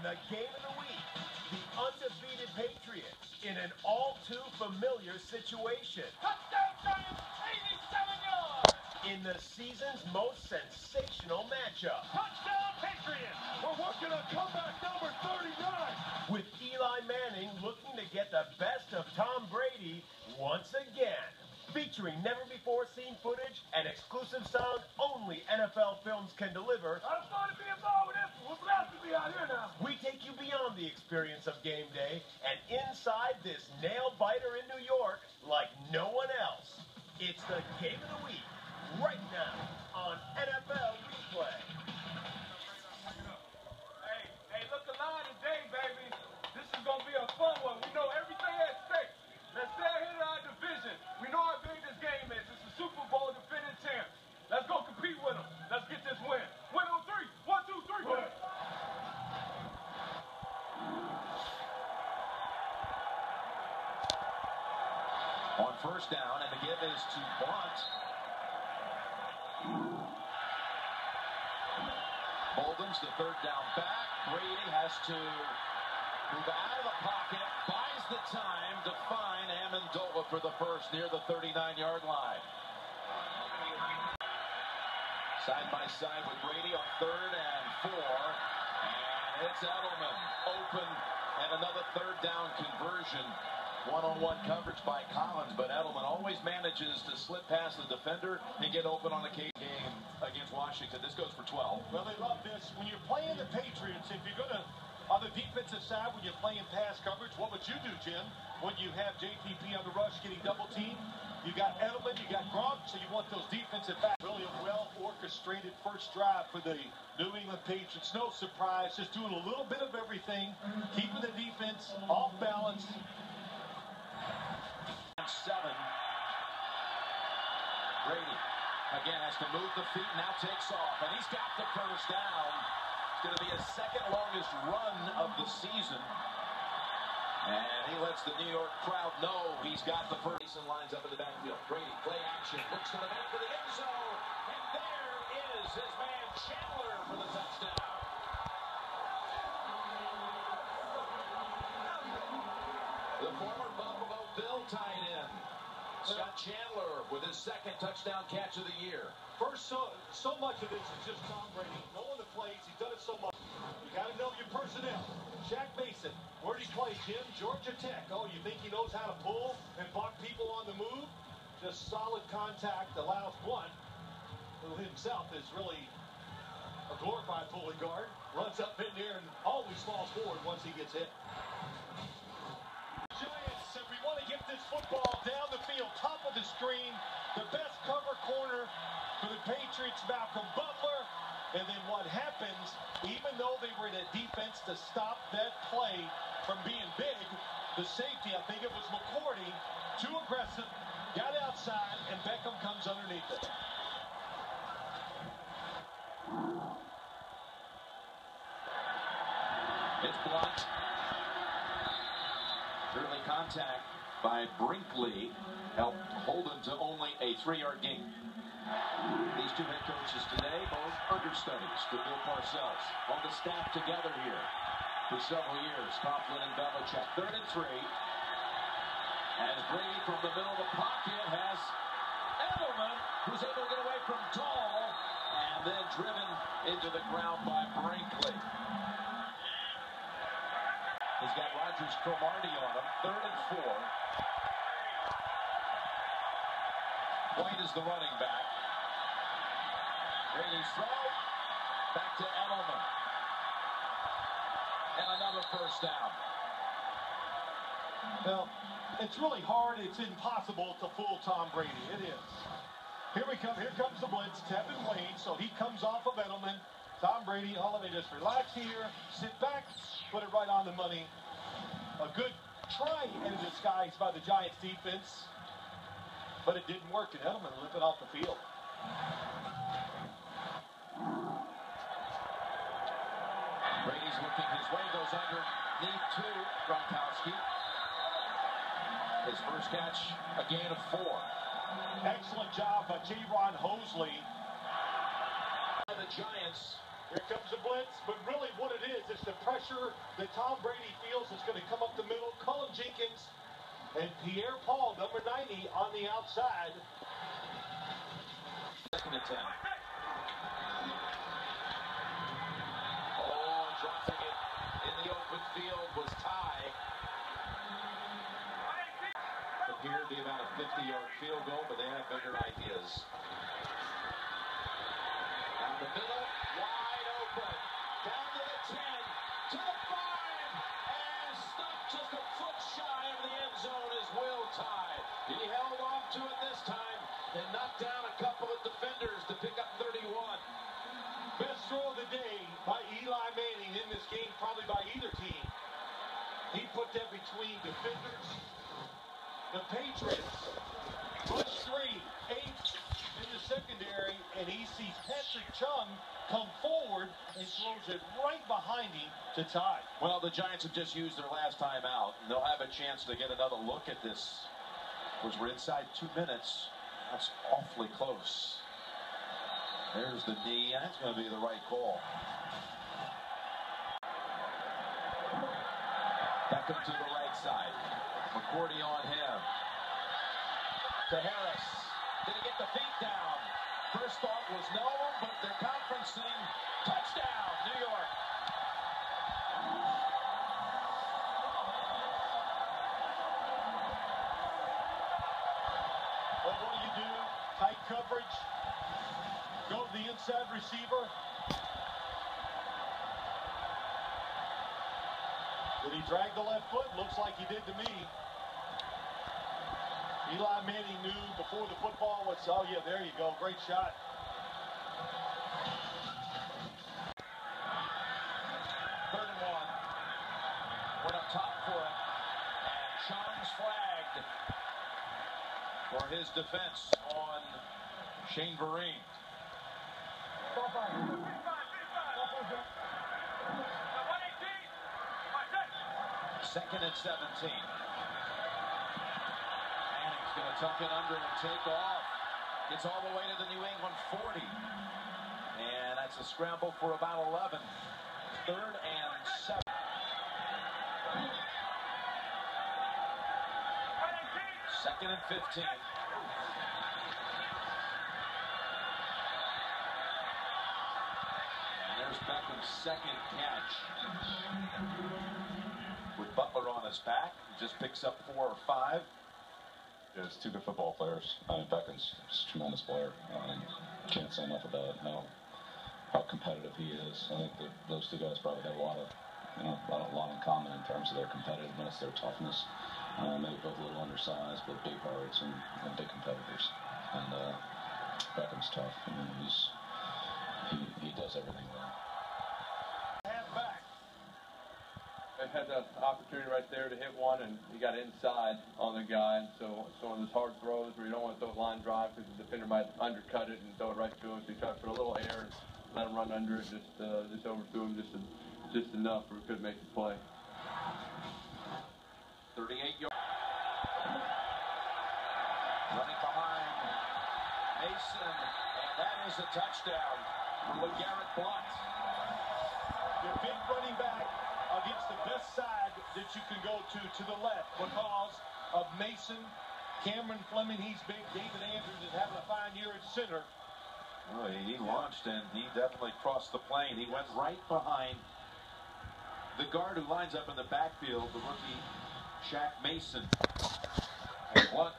the game of the week, the undefeated Patriots in an all-too-familiar situation. Touchdown Giants, 87 yards! In the season's most sensational matchup. Touchdown Patriots! We're working on comeback number 39! With Eli Manning looking to get the best of Tom Brady once again. Featuring never-before-seen footage and exclusive sound only NFL Films can deliver. I don't want to be involved with this. We're glad to be out here now. We take you beyond the experience of game day and inside this nail-biter in New York like no one else. It's the game of the week, right now on NFL Replay. Hey, look alive today, baby. This is going to be a fun one. We know everything at stake. Let's stay ahead of our division. We know how big this game is. It's a Super Bowl defending champ. Let's go compete with them. Let's get this win. Win on three. 1, 2, 3. Win. On first down, and the give is to Blunt. Bolden's the third down back. Brady has to move out of the pocket, buys the time to find Amendola for the first near the 39-yard line. Side by side with Brady on 3rd and 4. And it's Edelman open, and another third down conversion. One-on-one coverage by Collins, but Edelman always manages to slip past the defender and get open on the game against Washington. This goes for 12. Well, they love this. When you're playing the Patriots, if you're going to, on the defensive side, when you're playing pass coverage, what would you do, Jim? When you have JTP on the rush getting double-teamed, you got Edelman, you got Gronk, so you want those defensive backs. Really a well-orchestrated first drive for the New England Patriots. No surprise, just doing a little bit of everything, keeping the defense off balance. 7. Brady again has to move the feet, now takes off, and he's got the first down. It's going to be his second longest run of the season. And he lets the New York crowd know he's got the first. And lines up in the backfield. Brady, play action, looks to the back of the end zone, and there is his man Chandler for the touchdown. The former Buffalo Bill tight end, Scott Chandler, with his second touchdown catch of the year. First, so much of this is just Tom Brady. Knowing the plays, he's done it so much. You got to know your personnel. Shaq Mason, where did he play, Jim? Georgia Tech. Oh, you think he knows how to pull and block people on the move? Just solid contact allows Blunt, who himself is really a glorified pulling guard, runs up in there and always falls forward once he gets hit. Giants, and we want to get this football down the field, top of the screen, the best cover corner for the Patriots, Malcolm Butler. And then what happens, even though they were in a defense to stop that play from being big, the safety, I think it was McCourty, too aggressive, got outside, and Beckham comes underneath it. It's Blunt. Early contact by Brinkley helped Holden to only a 3-yard gain. These two head coaches today, both understudies to Bill Parcells, on the staff together here for several years. Coughlin and Belichick. 3rd and 3. As Brady from the middle of the pocket has Edelman, who's able to get away from Tall, and then driven into the ground by Brinkley. He's got Rogers Cromartie on him. 3rd and 4. White is the running back. Brady's throw. Back to Edelman. And another first down. Well, it's really hard. It's impossible to fool Tom Brady. It is. Here we come. Here comes the blitz. Tevin Wayne. So he comes off of Edelman. Tom Brady, let me just relax here. Sit back. Put it right on the money. A good try in disguise by the Giants defense, but it didn't work, and Edelman limped it off the field. Brady's looking his way, goes underneath to Gronkowski. His first catch, a gain of 4. Excellent job by J. Ron Hosley. The Giants Here comes the blitz, but really what it is, it's the pressure that Tom Brady feels is going to come up the middle. Cullen Jenkins and Pierre Paul, number 90, on the outside. Second attempt. Oh, dropping it in the open field was Ty. Appeared to be about a 50-yard field goal, but they have bigger ideas. Down the middle, wide open. Down to the 10, to the 5, and stopped just a foot shy of the end zone is Will Ty. He held on to it this time and knocked down a couple of defenders to pick up 31. Best throw of the day by Eli Manning in this game, probably by either team. He put that between defenders. The Patriots rush 3, 8 in the secondary, and he sees Patrick Chung come forward and throws it right behind him to tie. Well, the Giants have just used their last time out, and they'll have a chance to get another look at this. Because we're inside 2 minutes. That's awfully close. There's the knee, and that's going to be the right call. Back up to the right side. McCourty on him. To Harris. Did he get the feet down? First thought was no, but they're conferencing. Touchdown, New York. Well, what do? Tight coverage. Go to the inside receiver. Did he drag the left foot? Looks like he did to me. Eli Manning knew before the football was, oh yeah, there you go, great shot. Third and 1. Went up top for it. And Chung's flagged for his defense on Shane Vereen. Second and 17. Manning's going to tuck it under and take off. Gets all the way to the New England 40. And that's a scramble for about 11. Third and 7. Second and 15. And there's Beckham's second catch. With Butler on his back, he just picks up 4 or 5. Yeah, it's two good football players. Beckham's a tremendous player. Can't say enough about how competitive he is. I think that those two guys probably have a lot in common in terms of their competitiveness, their toughness. Maybe both a little undersized, but big hearts and big competitors. And Beckham's tough. I mean, he does everything well. Half back. They had the opportunity right there to hit one, and he got inside on the guy. And so one of those hard throws where you don't want to throw a line drive because the defender might undercut it and throw it right to him. So you try to put a little air and let him run under it. Just overthrew him just enough where he could make the play. 38 yards. Running behind Mason, and that is a touchdown for LeGarrette Blount. Your big running back against the best side that you can go to the left because of Mason, Cameron Fleming, he's big, David Andrews is having a fine year at center. Well, he launched and he definitely crossed the plane. He went right behind the guard who lines up in the backfield, the rookie Shaq Mason. And Blount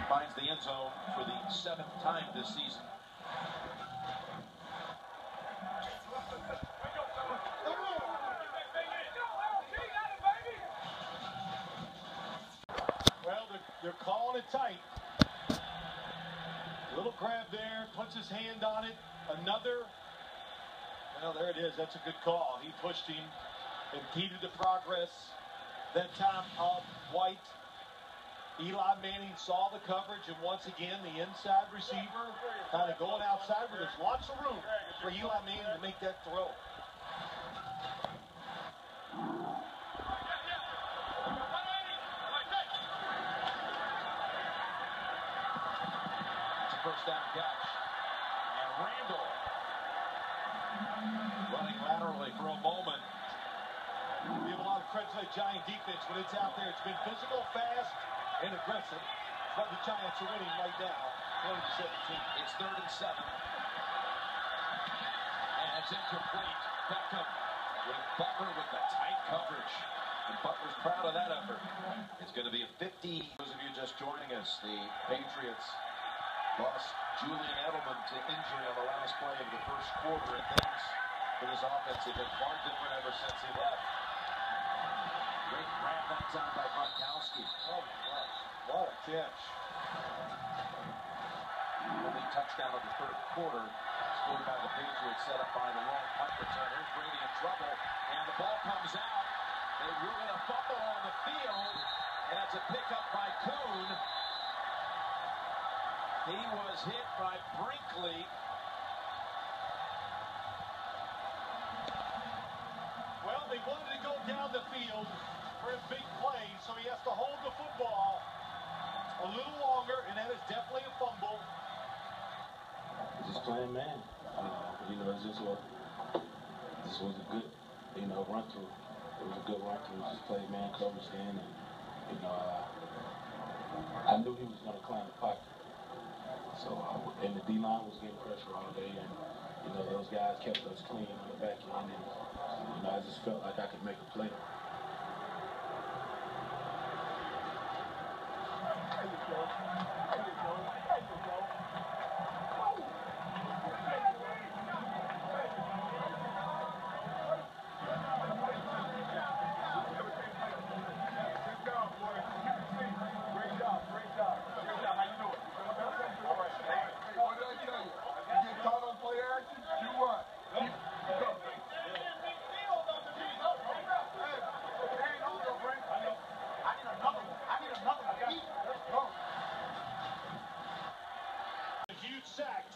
finds the end zone for the 7th time this season. Well, they're calling it tight. Little grab there, puts his hand on it. Another. Well, there it is. That's a good call. He pushed him, impeded the progress. That time of White. Eli Manning saw the coverage, and once again, the inside receiver kind of going outside where there's lots of room for Eli Manning to make that throw. It's a first down catch. And Randall Running laterally for a moment. We have a lot of credit to that Giant defense when it's out there. It's been physical, fast, and aggressive. But the Giants are winning right now, 20-17. It's 3rd and 7. And it's incomplete. Beckham with Butler with the tight coverage. And Butler's proud of that effort. It's going to be a 50. Those of you just joining us, the Patriots lost Julian Edelman to injury on the last play of the first quarter, and things for this offense have been far different ever since he left. Great grab that time by Gronkowski. Oh, my gosh. What a catch. Only touchdown of the third quarter scored by the Patriots, set up by the long punt return. Here's Brady in trouble, and the ball comes out. They rule it a fumble on the field, and it's a pickup by Kuhn. He was hit by Brinkley. Well, they wanted to go down the field for a big play, so he has to hold the football a little longer, and that is definitely a fumble. Just playing man. It just was a good, run through. It was a good run through. Just played man coverage then, and I knew he was going to climb the pocket. So, and the D-line was getting pressure all day, and those guys kept us clean on the back end, and I just felt like I could make a play.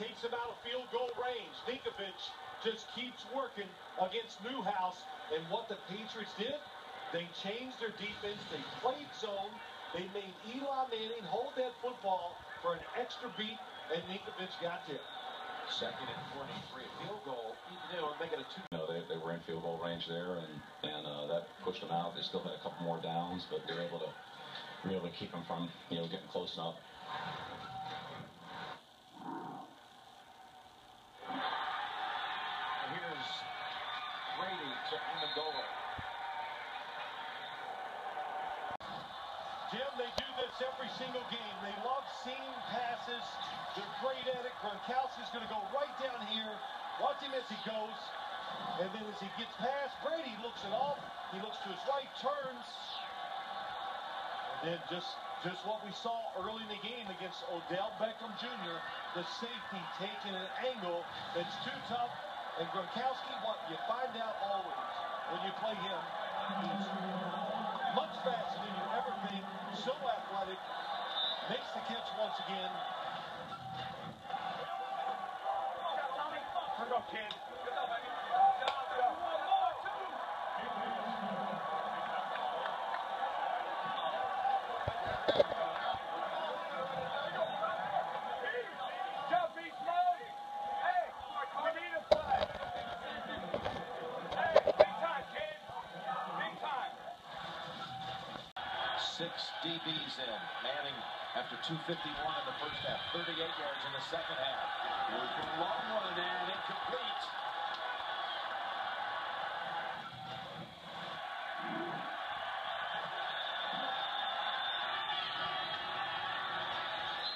Takes him out of field goal range. Ninkovich just keeps working against Newhouse. And what the Patriots did, they changed their defense. They played zone. They made Eli Manning hold that football for an extra beat, and Ninkovich got there. 2nd and 43, field goal. Make it a 2. They were in field goal range there, and that pushed them out. They still had a couple more downs, but they were able to keep them from getting close enough. Here's Brady to Amendola. Jim, they do this every single game. They love seeing passes. They're great at it. Gronkowski's going to go right down here. Watch him as he goes. And then as he gets past, Brady looks it off. He looks to his right, turns. And then just what we saw early in the game against Odell Beckham Jr., the safety taking an angle that's too tough. And Gronkowski, what you find out always when you play him, he's much faster than you ever think, so athletic, makes the catch once again. Here we go, kid. DBs in. Manning after 251 in the first half, 38 yards in the second half. Here's the long one and incomplete.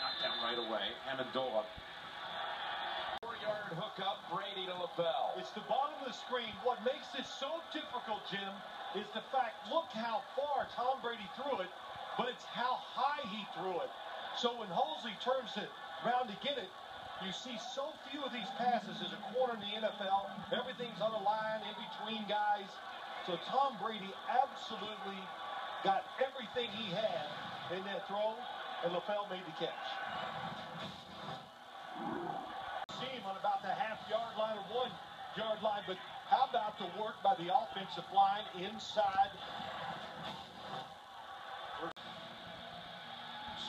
Knocked down right away. Amendola. 4-yard hookup. Brady to LaFell. It's the bottom of the screen. What makes this so difficult, Jim, is the fact, look how far Tom Brady threw it, but it's how high he threw it. So when Halsey turns it around to get it, you see so few of these passes as a corner in the NFL. Everything's on the line, in between guys. So Tom Brady absolutely got everything he had in that throw, and LaFell made the catch. See him on about the half-yard line or 1-yard line, but how about the work by the offensive line inside?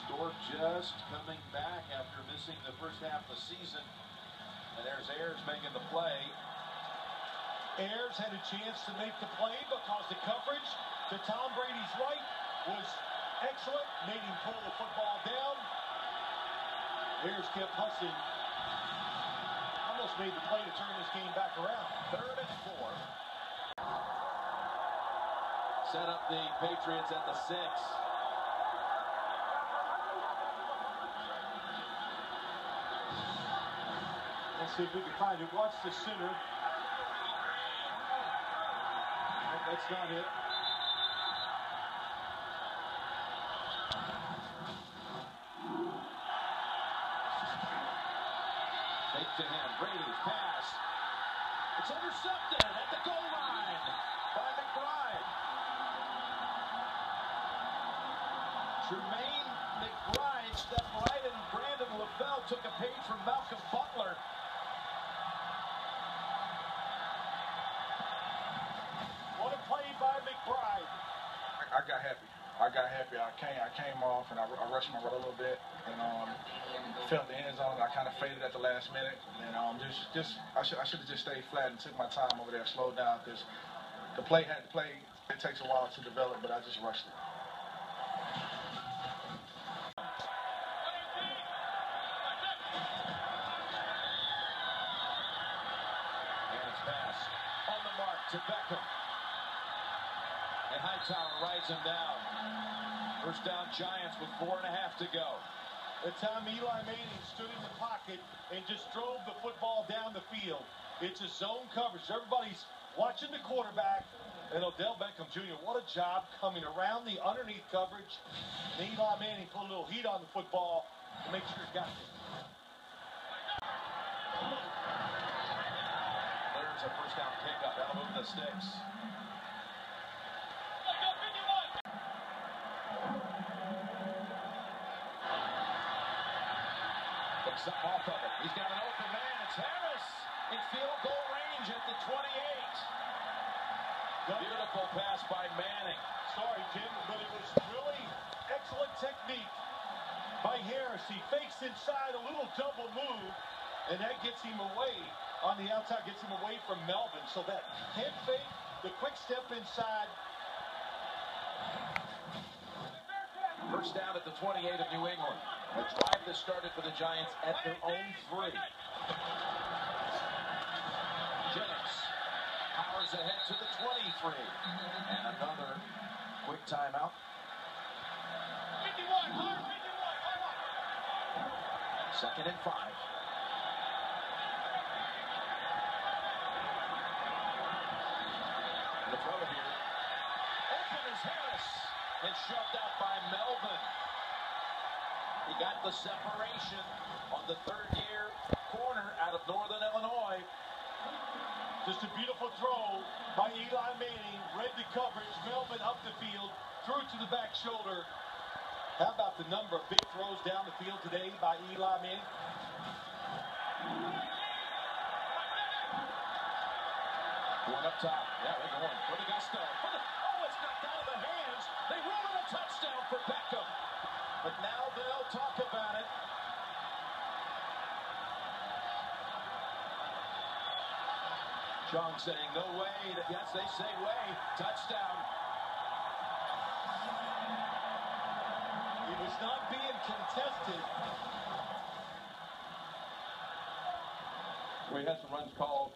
Store just coming back after missing the first half of the season. And there's Ayers making the play. Ayers had a chance to make the play because the coverage to Tom Brady's right was excellent, made him pull the football down. Ayers kept hustling. Almost made the play to turn this game back around. 3rd and 4. Set up the Patriots at the 6. Let's see if we can find it. Watch the center. That's not it. Fake to him. Brady's pass. It's intercepted at the goal line by McBride. Tremaine McBride stepped right and Brandon LaFell took a page from Malcolm Butler. What a play by McBride. I got happy. I came off and I rushed my route a little bit and felt the end zone. I kind of faded at the last minute and I should have just stayed flat and took my time over there, slowed down because the play had to play. It takes a while to develop, but I just rushed it. And it's pass on the mark to Beckham. And Hightower rides him down. First down Giants with 4.5 to go. The time Eli Manning stood in the pocket and just drove the football down the field. It's a zone coverage. Everybody's watching the quarterback. And Odell Beckham Jr., what a job coming around the underneath coverage. And Eli Manning put a little heat on the football to make sure he got it. There's a first down pickup. That'll move the sticks. Picks up off of it. He's got an open man. It's Harris in field goal range at the 28. Beautiful pass by Manning. Sorry, Jim, but it was really excellent technique by Harris. He fakes inside a little double move, and that gets him away on the outside, gets him away from Melvin. So that head fake, the quick step inside. First down at the 28 of New England. A drive that started for the Giants at their own 3. Jennings powers ahead to the 23. And another quick timeout. 2nd and 5. And the throw here. Open is Harris. And shoved out by Melvin. He got the separation on the 3rd-year corner out of Northern Illinois. Just a beautiful throw by Eli Manning. Read the coverage. Melvin up the field. Threw it to the back shoulder. How about the number of big throws down the field today by Eli Manning? One up top. Yeah, they're going for the gusto. Oh, it's knocked out of the hands. They rule it a touchdown for Beckham. But now they'll talk about it. John saying no way. Yes, they say way. Touchdown. It was not being contested. We had some runs called,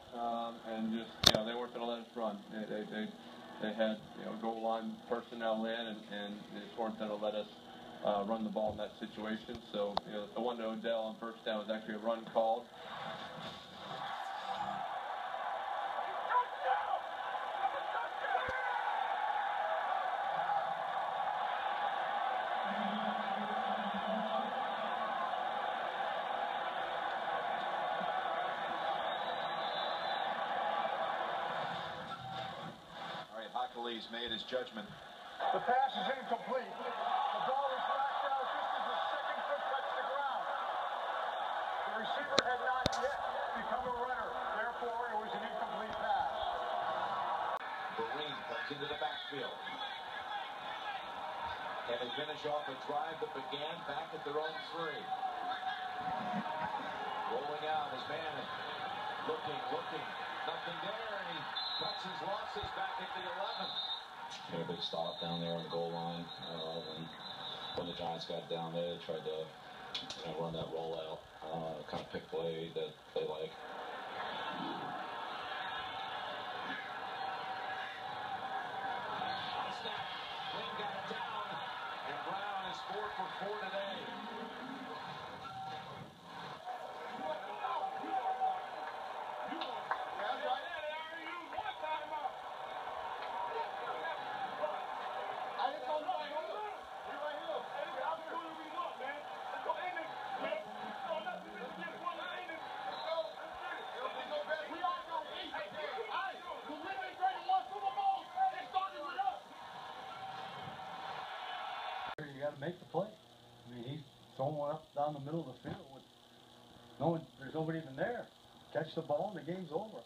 and just they weren't going to let us run. They had goal line personnel in, and they just weren't going to let us run the ball in that situation. So the one to Odell on first down was actually a run called. He's made his judgment. The pass is incomplete. The ball is knocked out just as the second foot touched the ground. The receiver had not yet become a runner. Therefore, it was an incomplete pass. Breen comes into the backfield. Can they finish off a drive that began back at their own 3? Rolling out is Manning. Looking. Nothing there, and he cuts his losses back at the 11. A big stop down there on the goal line. When the Giants got down there, they tried to run that rollout, kind of pick play that they like. Snap. Wing got it down, and Brown is 4 for 4 today. You got to make the play. I mean, he's throwing one up down the middle of the field with there's nobody even there. Catch the ball and the game's over.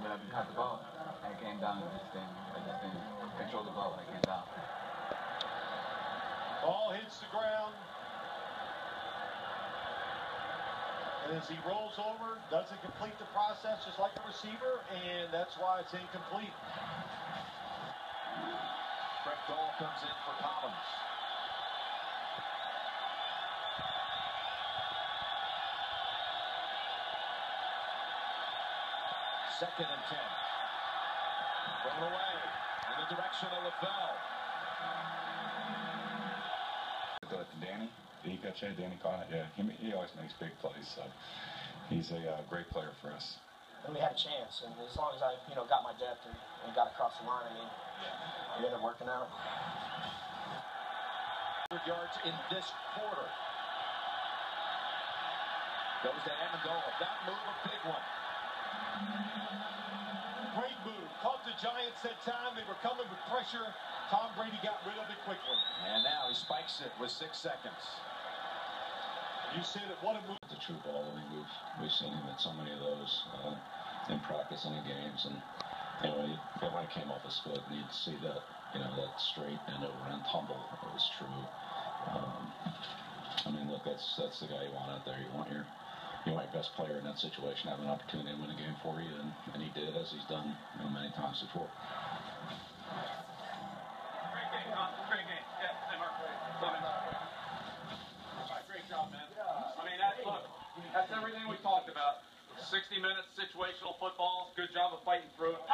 Yeah, we caught the ball and it came down. I just didn't control the ball when it came down. Ball hits the ground. And as he rolls over, doesn't complete the process just like a receiver, and that's why it's incomplete. Brett Dahl comes in for Collins. Second and 10. Thrown away in the direction of LaFell. Danny, did he catch it? Danny caught it. Yeah, he always makes big plays, so he's a great player for us. And we had a chance, and as long as I, got my depth and got across the line, I mean, it ended up working out. 100 yards in this quarter. Goes to Amendola. That move, a big one. Great move. Caught the Giants that time. They were coming with pressure. Tom Brady got rid of it quickly. And now he spikes it with 6 seconds. You said it. What a move. It's a true ball. I mean, we've seen him at so many of those in practice and in games. And anyway, when it came off his foot, and you'd see that, that straight and over and tumble. It was true. I mean, look, that's the guy you want out there. You want your best player in that situation have an opportunity to win a game for you, and he did, as he's done many times before. Great game, Tom. Great game. Yeah, hey, Mark. All right, great job, man. I mean, that's everything we talked about. 60 minutes, situational football. Good job of fighting through it.